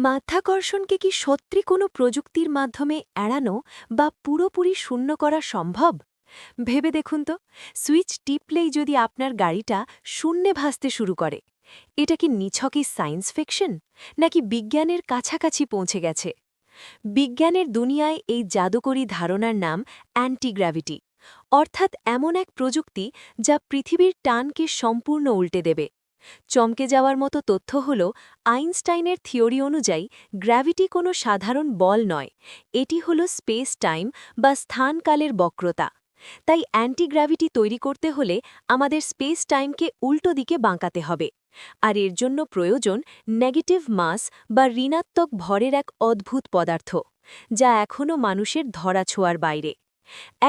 মাধ্যাকর্ষণকে কি সত্যি কোনো প্রযুক্তির মাধ্যমে এড়ানো বা পুরোপুরি শূন্য করা সম্ভব? ভেবে দেখুন তো, সুইচ টিপলেই যদি আপনার গাড়িটা শূন্যে ভাসতে শুরু করে, এটা কি নিছকই সায়েন্স ফিকশন নাকি বিজ্ঞানের কাছাকাছি পৌঁছে গেছে? বিজ্ঞানের দুনিয়ায় এই জাদুকরী ধারণার নাম অ্যান্টিগ্র্যাভিটি, অর্থাৎ এমন এক প্রযুক্তি যা পৃথিবীর টানকে সম্পূর্ণ উল্টে দেবে। চমকে যাওয়ার মতো তথ্য হল, আইনস্টাইনের থিওরি অনুযায়ী গ্র্যাভিটি কোনো সাধারণ বল নয়, এটি হল স্পেস টাইম বা স্থানকালের বক্রতা। তাই অ্যান্টিগ্র্যাভিটি তৈরি করতে হলে আমাদের স্পেস টাইমকে উল্টো দিকে বাঁকাতে হবে। আর এর জন্য প্রয়োজন নেগেটিভ মাস বা ঋণাত্মক ভরের এক অদ্ভুত পদার্থ, যা এখনও মানুষের ধরাছোঁয়ার বাইরে।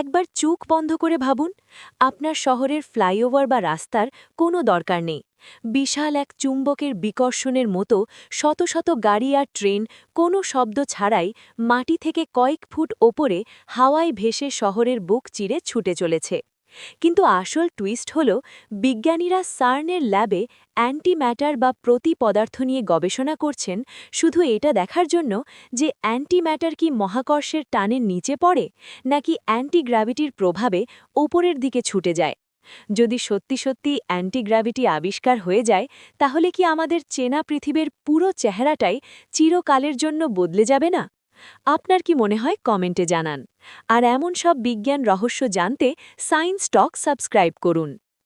একবার চোখ বন্ধ করে ভাবুন, আপনার শহরের ফ্লাইওভার বা রাস্তার কোনো দরকার নেই। বিশাল এক চুম্বকের বিকর্ষণের মতো শত শত গাড়ি আর ট্রেন কোনো শব্দ ছাড়াই মাটি থেকে কয়েক ফুট ওপরে হাওয়ায় ভেসে শহরের বুক চিরে ছুটে চলেছে। কিন্তু আসল টুইস্ট হল, বিজ্ঞানীরা সার্নের ল্যাবে অ্যান্টিম্যাটার বা প্রতিপদার্থ নিয়ে গবেষণা করছেন শুধু এটা দেখার জন্য যে অ্যান্টিম্যাটার কি মহাকর্ষের টানের নিচে পড়ে নাকি অ্যান্টিগ্র্যাভিটির প্রভাবে ওপরের দিকে ছুটে যায়। যদি সত্যি সত্যি অ্যান্টিগ্র্যাভিটি আবিষ্কার হয়ে যায়, তাহলে কি আমাদের চেনা পৃথিবীর পুরো চেহারাটাই চিরকালের জন্য বদলে যাবে না? আপনার কি মনে হয় কমেন্টে জানান। আর এমন সব বিজ্ঞান রহস্য জানতে সায়েন্স টক সাবস্ক্রাইব করুন।